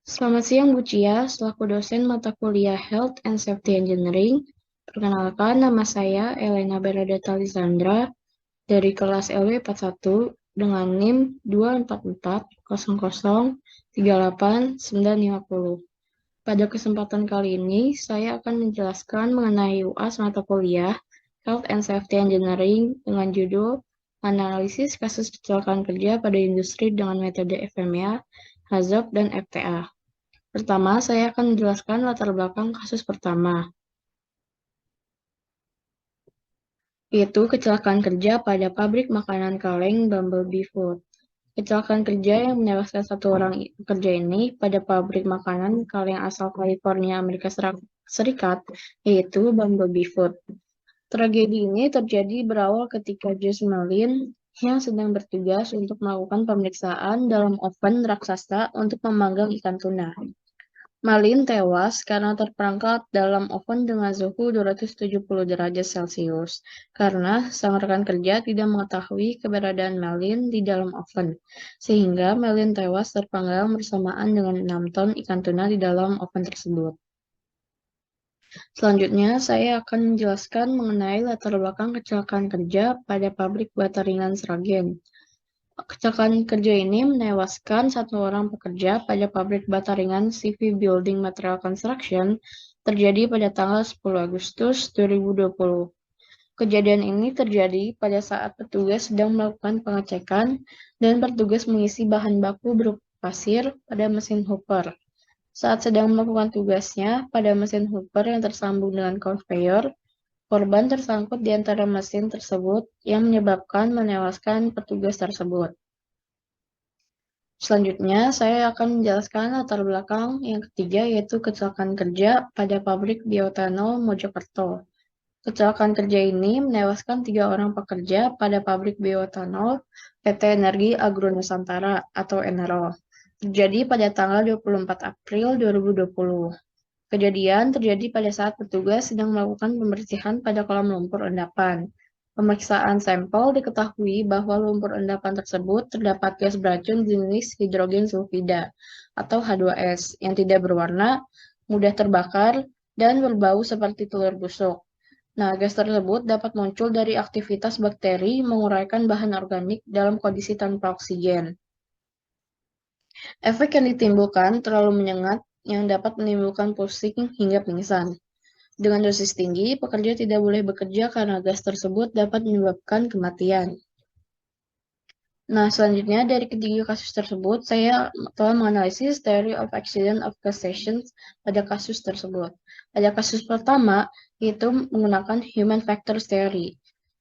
Selamat siang Bu Cia, selaku dosen mata kuliah Health and Safety Engineering. Perkenalkan, nama saya Elena Beradeta Lisandra dari kelas LW 41 dengan NIM 24400389950. Pada kesempatan kali ini, saya akan menjelaskan mengenai UAS mata kuliah Health and Safety Engineering dengan judul Analisis Kasus Kecelakaan Kerja pada Industri dengan Metode FMEA, HAZOP, dan FTA. Pertama, saya akan menjelaskan latar belakang kasus pertama, yaitu kecelakaan kerja pada pabrik makanan kaleng Bumblebee Food. Kecelakaan kerja yang menewaskan satu orang pekerja ini pada pabrik makanan kaleng asal California, Amerika Serikat, yaitu Bumblebee Food. Tragedi ini terjadi berawal ketika Jess Malin yang sedang bertugas untuk melakukan pemeriksaan dalam oven raksasa untuk memanggang ikan tuna. Malin tewas karena terperangkap dalam oven dengan suhu 270 derajat Celcius karena sang rekan kerja tidak mengetahui keberadaan Malin di dalam oven, sehingga Malin tewas terpanggang bersamaan dengan 6 ton ikan tuna di dalam oven tersebut. Selanjutnya, saya akan menjelaskan mengenai latar belakang kecelakaan kerja pada pabrik bata ringan Sragen. Kecelakaan kerja ini menewaskan satu orang pekerja pada pabrik bata ringan CV Building Material Construction terjadi pada tanggal 10 Agustus 2020. Kejadian ini terjadi pada saat petugas sedang melakukan pengecekan dan petugas mengisi bahan baku berupa pasir pada mesin hopper. Saat sedang melakukan tugasnya pada mesin hopper yang tersambung dengan conveyor, korban tersangkut di antara mesin tersebut yang menyebabkan menewaskan petugas tersebut. Selanjutnya, saya akan menjelaskan latar belakang yang ketiga, yaitu kecelakaan kerja pada pabrik bioetanol Mojokerto. Kecelakaan kerja ini menewaskan 3 orang pekerja pada pabrik bioetanol PT Energi Agro Nusantara atau ENERO. Terjadi pada tanggal 24 April 2020. Kejadian terjadi pada saat petugas sedang melakukan pembersihan pada kolam lumpur endapan. Pemeriksaan sampel diketahui bahwa lumpur endapan tersebut terdapat gas beracun jenis hidrogen sulfida atau H2S yang tidak berwarna, mudah terbakar, dan berbau seperti telur busuk. Nah, gas tersebut dapat muncul dari aktivitas bakteri menguraikan bahan organik dalam kondisi tanpa oksigen. Efek yang ditimbulkan terlalu menyengat yang dapat menimbulkan pusing hingga pingsan. Dengan dosis tinggi, pekerja tidak boleh bekerja karena gas tersebut dapat menyebabkan kematian. Nah, selanjutnya dari ketiga kasus tersebut, saya telah menganalisis theory of accident of causation pada kasus tersebut. Pada kasus pertama, yaitu menggunakan human factors theory.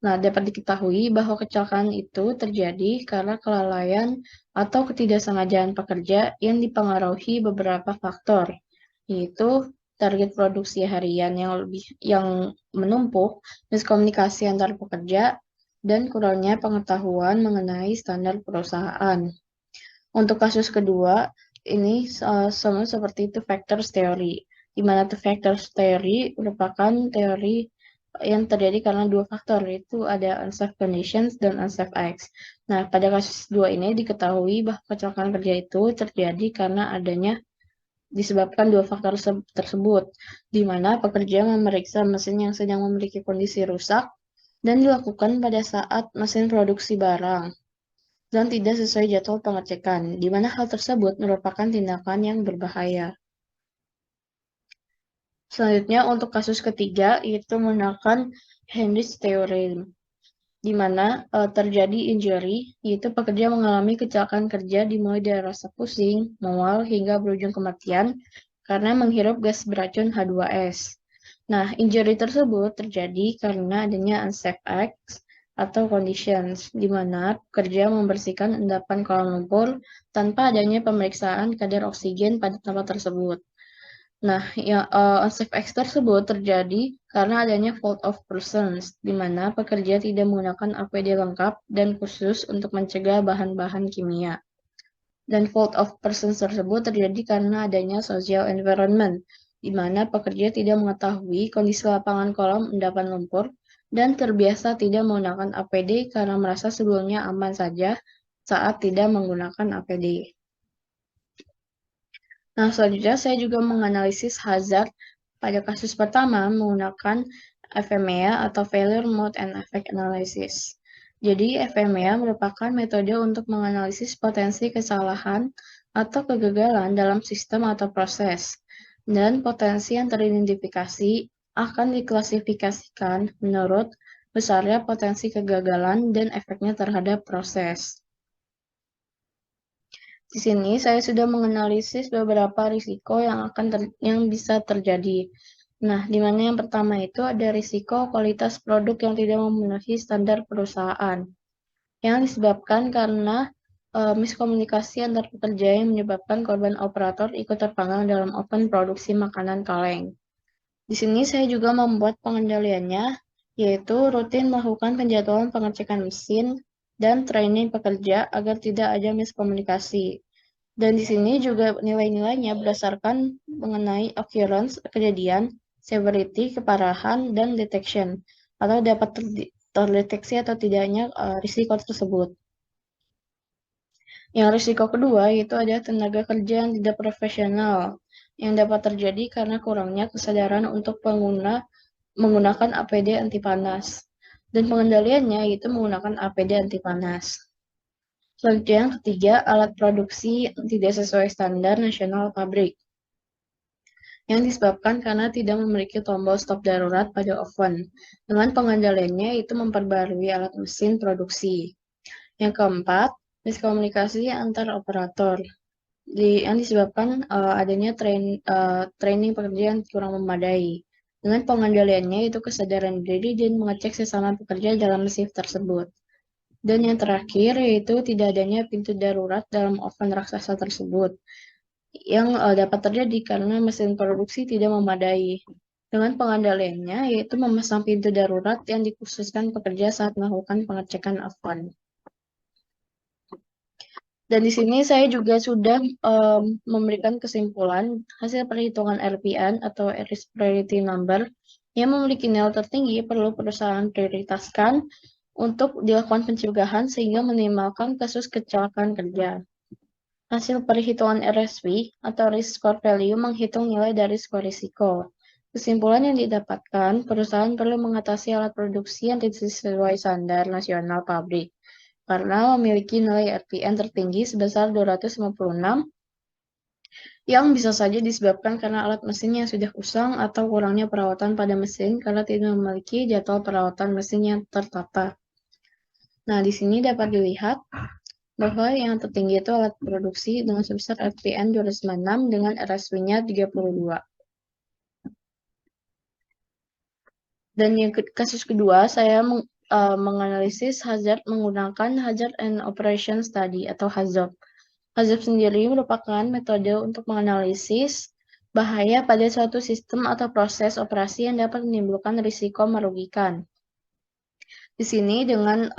Nah, dapat diketahui bahwa kecelakaan itu terjadi karena kelalaian atau ketidaksengajaan pekerja yang dipengaruhi beberapa faktor, yaitu target produksi harian yang menumpuk, miskomunikasi antar pekerja, dan kurangnya pengetahuan mengenai standar perusahaan. Untuk kasus kedua, ini sama seperti itu factors theory, di mana two factors theory merupakan teori yang terjadi karena dua faktor, yaitu ada unsafe conditions dan unsafe acts. Nah, pada kasus dua ini diketahui bahwa kecelakaan kerja itu terjadi karena disebabkan dua faktor tersebut, di mana pekerja memeriksa mesin yang sedang memiliki kondisi rusak dan dilakukan pada saat mesin produksi barang dan tidak sesuai jadwal pengecekan, di mana hal tersebut merupakan tindakan yang berbahaya. Selanjutnya untuk kasus ketiga yaitu menggunakan Henry's Theorem, di mana terjadi injury, yaitu pekerja mengalami kecelakaan kerja dimulai dari rasa pusing, mual, hingga berujung kematian karena menghirup gas beracun H2S. Nah, injury tersebut terjadi karena adanya unsafe acts atau conditions, di mana pekerja membersihkan endapan kolam lumpur tanpa adanya pemeriksaan kadar oksigen pada tempat tersebut. Nah, unsafe acts tersebut terjadi karena adanya fault of persons, di mana pekerja tidak menggunakan APD lengkap dan khusus untuk mencegah bahan-bahan kimia. Dan fault of persons tersebut terjadi karena adanya social environment, di mana pekerja tidak mengetahui kondisi lapangan kolam endapan lumpur dan terbiasa tidak menggunakan APD karena merasa sebelumnya aman saja saat tidak menggunakan APD. Nah, selanjutnya saya juga menganalisis hazard pada kasus pertama menggunakan FMEA atau Failure Mode and Effect Analysis. Jadi, FMEA merupakan metode untuk menganalisis potensi kesalahan atau kegagalan dalam sistem atau proses. Dan potensi yang teridentifikasi akan diklasifikasikan menurut besarnya potensi kegagalan dan efeknya terhadap proses. Di sini saya sudah menganalisis beberapa risiko yang bisa terjadi. Nah, di mana yang pertama itu ada risiko kualitas produk yang tidak memenuhi standar perusahaan, yang disebabkan karena miskomunikasi antar pekerja yang menyebabkan korban operator ikut terpanggang dalam oven produksi makanan kaleng. Di sini saya juga membuat pengendaliannya, yaitu rutin melakukan penjadwalan pengecekan mesin dan training pekerja agar tidak ada miskomunikasi. Dan di sini juga nilai-nilainya berdasarkan mengenai occurrence, kejadian, severity, keparahan, dan detection, atau dapat terdeteksi atau tidaknya risiko tersebut. Yang risiko kedua yaitu ada tenaga kerja yang tidak profesional, yang dapat terjadi karena kurangnya kesadaran untuk menggunakan APD anti panas. Dan pengendaliannya yaitu menggunakan APD anti panas. Selanjutnya yang ketiga, alat produksi tidak sesuai standar nasional pabrik, yang disebabkan karena tidak memiliki tombol stop darurat pada oven. Dengan pengendaliannya itu memperbarui alat mesin produksi. Yang keempat, miskomunikasi antar operator, yang disebabkan adanya training pekerjaan kurang memadai. Dengan pengendaliannya itu kesadaran diri dan mengecek sesama pekerja dalam shift tersebut. Dan yang terakhir yaitu tidak adanya pintu darurat dalam oven raksasa tersebut, yang dapat terjadi karena mesin produksi tidak memadai. Dengan pengendaliannya yaitu memasang pintu darurat yang dikhususkan pekerja saat melakukan pengecekan oven. Dan di sini saya juga sudah memberikan kesimpulan hasil perhitungan RPN atau Risk Priority Number yang memiliki nilai tertinggi perlu perusahaan prioritaskan untuk dilakukan pencegahan sehingga minimalkan kasus kecelakaan kerja. Hasil perhitungan RSV atau Risk Score Value menghitung nilai dari skor risiko. Kesimpulan yang didapatkan, perusahaan perlu mengatasi alat produksi yang tidak sesuai standar nasional pabrik karena memiliki nilai RPN tertinggi sebesar 256 yang bisa saja disebabkan karena alat mesin yang sudah usang atau kurangnya perawatan pada mesin karena tidak memiliki jadwal perawatan mesin yang tertata. Nah, di sini dapat dilihat bahwa yang tertinggi itu alat produksi dengan sebesar RPN 296 dengan RSV-nya 32. Dan yang kasus kedua, saya menganalisis hazard menggunakan Hazard and Operation Study atau HAZOP. HAZOP sendiri merupakan metode untuk menganalisis bahaya pada suatu sistem atau proses operasi yang dapat menimbulkan risiko merugikan. Di sini dengan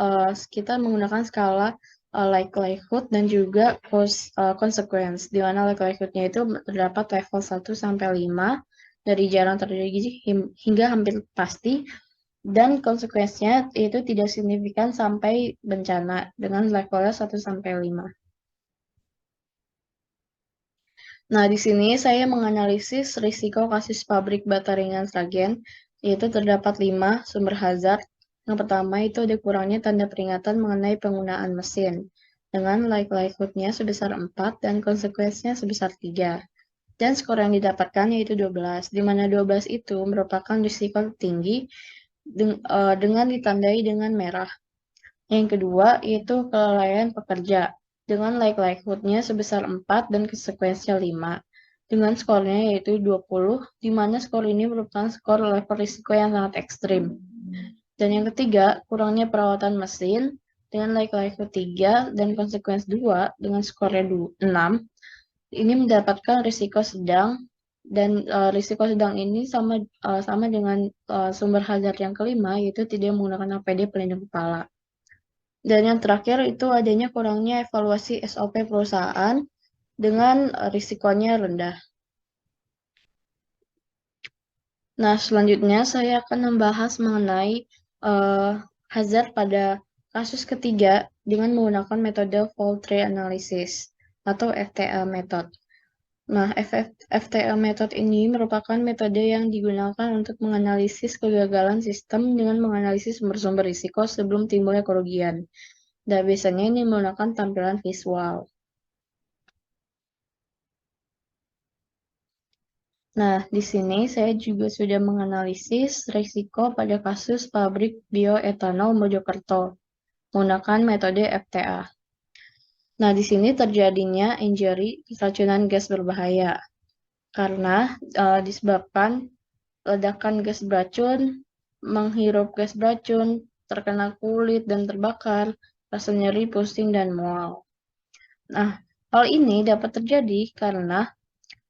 kita menggunakan skala likelihood dan juga consequence, di mana likelihood-nya itu terdapat level 1 sampai 5 dari jarang terjadi hingga hampir pasti, dan konsekuensinya itu tidak signifikan sampai bencana dengan levelnya 1 sampai 5. Nah, di sini saya menganalisis risiko kasus pabrik bata ringan Sragen, yaitu terdapat 5 sumber hazard. Yang pertama itu ada kurangnya tanda peringatan mengenai penggunaan mesin, dengan likelihood-nya sebesar 4 dan konsekuensinya sebesar 3. Dan skor yang didapatkan yaitu 12, di mana 12 itu merupakan risiko tinggi dengan ditandai dengan merah. Yang kedua yaitu kelalaian pekerja, dengan likelihood-nya sebesar 4 dan konsekuensinya 5. Dengan skornya yaitu 20, di mana skor ini merupakan skor level risiko yang sangat ekstrim. Dan yang ketiga, kurangnya perawatan mesin, dengan likelihood 3 dan konsekuensi 2 dengan skornya 6. Ini mendapatkan risiko sedang, dan risiko sedang ini sama dengan sumber hazard yang kelima, yaitu tidak menggunakan APD pelindung kepala. Dan yang terakhir itu adanya kurangnya evaluasi SOP perusahaan dengan risikonya rendah. Nah, selanjutnya saya akan membahas mengenai hazard pada kasus ketiga dengan menggunakan metode Fault Tree Analysis atau FTA method. Nah, FTL method ini merupakan metode yang digunakan untuk menganalisis kegagalan sistem dengan menganalisis sumber-sumber risiko sebelum timbulnya kerugian. Dan biasanya ini menggunakan tampilan visual. Nah, di sini saya juga sudah menganalisis risiko pada kasus pabrik bioetanol Mojokerto menggunakan metode FTA. Nah, di sini terjadinya injury keracunan gas berbahaya karena disebabkan ledakan gas beracun, menghirup gas beracun, terkena kulit dan terbakar, rasa nyeri, pusing, dan mual. Nah, hal ini dapat terjadi karena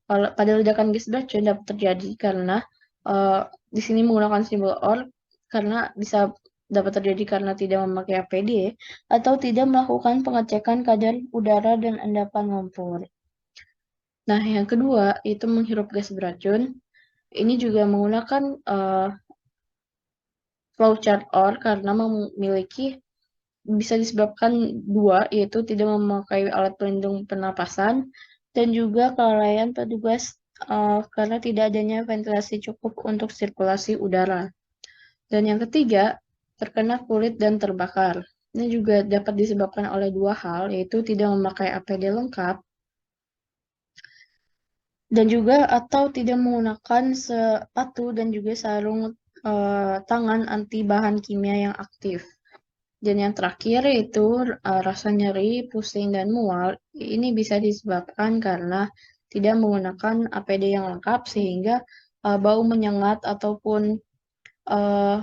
pada ledakan gas beracun dapat terjadi karena uh, di sini menggunakan simbol OR karena bisa dapat terjadi karena tidak memakai APD atau tidak melakukan pengecekan kadar udara dan endapan lumpur. Nah, yang kedua itu menghirup gas beracun. Ini juga menggunakan flowchart OR karena memiliki bisa disebabkan dua, yaitu tidak memakai alat pelindung pernapasan dan juga kelalaian petugas karena tidak adanya ventilasi cukup untuk sirkulasi udara. Dan yang ketiga, terkena kulit dan terbakar. Ini juga dapat disebabkan oleh dua hal, yaitu tidak memakai APD lengkap dan juga atau tidak menggunakan sepatu dan juga sarung tangan anti bahan kimia yang aktif. Dan yang terakhir yaitu rasa nyeri, pusing, dan mual. Ini bisa disebabkan karena tidak menggunakan APD yang lengkap sehingga bau menyengat ataupun uh,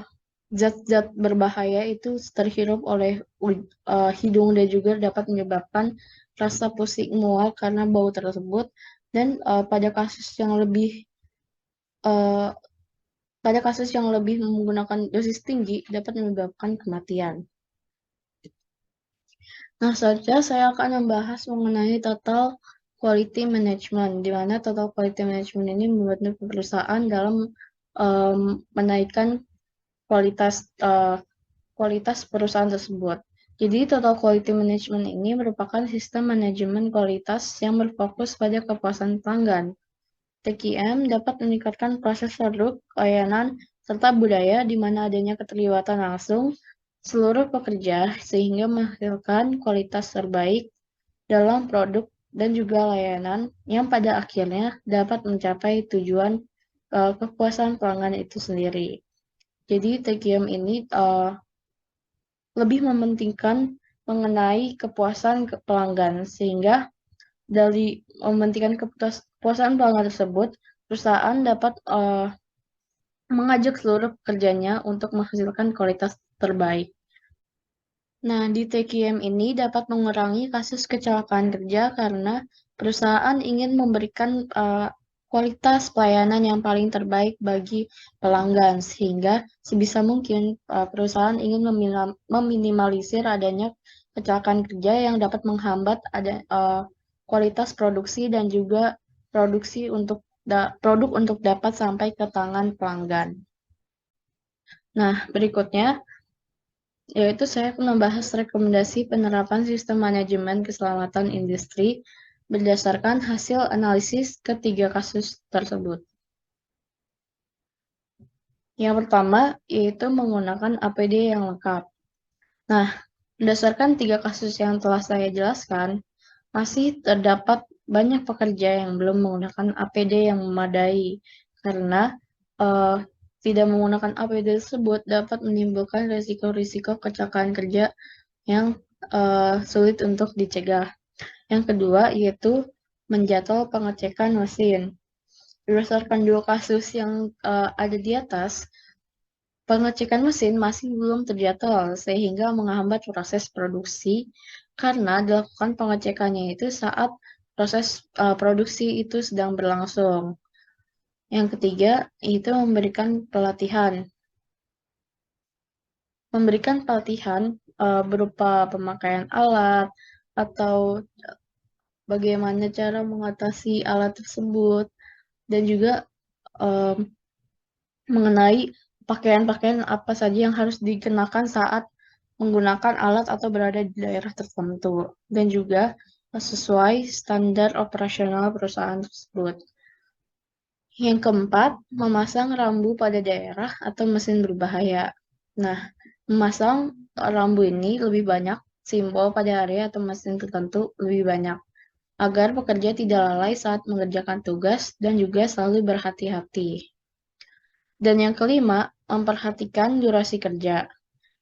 zat-zat berbahaya itu terhirup oleh hidung dan juga dapat menyebabkan rasa pusing mual karena bau tersebut. Dan uh, pada kasus yang lebih menggunakan dosis tinggi dapat menyebabkan kematian. Nah, selanjutnya saya akan membahas mengenai total quality management, di mana total quality management ini membantu perusahaan dalam menaikkan kualitas kualitas perusahaan tersebut. Jadi, total quality management ini merupakan sistem manajemen kualitas yang berfokus pada kepuasan pelanggan. TQM dapat meningkatkan proses produk, layanan, serta budaya di mana adanya keterlibatan langsung seluruh pekerja sehingga menghasilkan kualitas terbaik dalam produk dan juga layanan yang pada akhirnya dapat mencapai tujuan kepuasan pelanggan itu sendiri. Jadi TQM ini lebih mementingkan mengenai kepuasan pelanggan sehingga dari mementingkan kepuasan pelanggan tersebut, perusahaan dapat mengajak seluruh pekerjanya untuk menghasilkan kualitas terbaik. Nah, di TQM ini dapat mengurangi kasus kecelakaan kerja karena perusahaan ingin memberikan kualitas pelayanan yang paling terbaik bagi pelanggan, sehingga sebisa mungkin perusahaan ingin meminimalisir adanya kecelakaan kerja yang dapat menghambat kualitas produksi dan juga produk untuk dapat sampai ke tangan pelanggan. Nah, berikutnya yaitu saya akan membahas rekomendasi penerapan sistem manajemen keselamatan industri berdasarkan hasil analisis ketiga kasus tersebut. Yang pertama, yaitu menggunakan APD yang lengkap. Nah, berdasarkan tiga kasus yang telah saya jelaskan, masih terdapat banyak pekerja yang belum menggunakan APD yang memadai karena uh, tidak menggunakan APD tersebut dapat menimbulkan risiko-risiko kecelakaan kerja yang sulit untuk dicegah. Yang kedua yaitu menjadwal pengecekan mesin. Berdasarkan dua kasus yang ada di atas, pengecekan mesin masih belum terjadwal sehingga menghambat proses produksi karena dilakukan pengecekannya itu saat proses produksi itu sedang berlangsung. Yang ketiga itu memberikan pelatihan berupa pemakaian alat atau bagaimana cara mengatasi alat tersebut dan juga um, mengenai pakaian-pakaian apa saja yang harus dikenakan saat menggunakan alat atau berada di daerah tertentu dan juga sesuai standar operasional perusahaan tersebut. Yang keempat, memasang rambu pada daerah atau mesin berbahaya. Nah, memasang rambu ini lebih banyak, simbol pada area atau mesin tertentu lebih banyak, agar pekerja tidak lalai saat mengerjakan tugas dan juga selalu berhati-hati. Dan yang kelima, memperhatikan durasi kerja.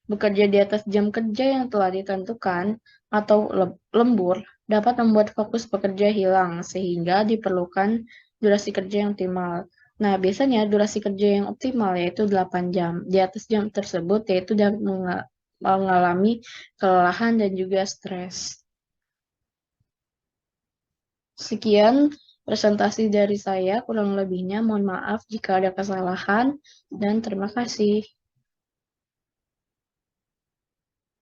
Bekerja di atas jam kerja yang telah ditentukan atau lembur dapat membuat fokus pekerja hilang sehingga diperlukan durasi kerja yang optimal. Nah, biasanya durasi kerja yang optimal yaitu 8 jam. Di atas jam tersebut yaitu dapat mengalami kelelahan dan juga stres. Sekian presentasi dari saya, kurang lebihnya mohon maaf jika ada kesalahan dan terima kasih.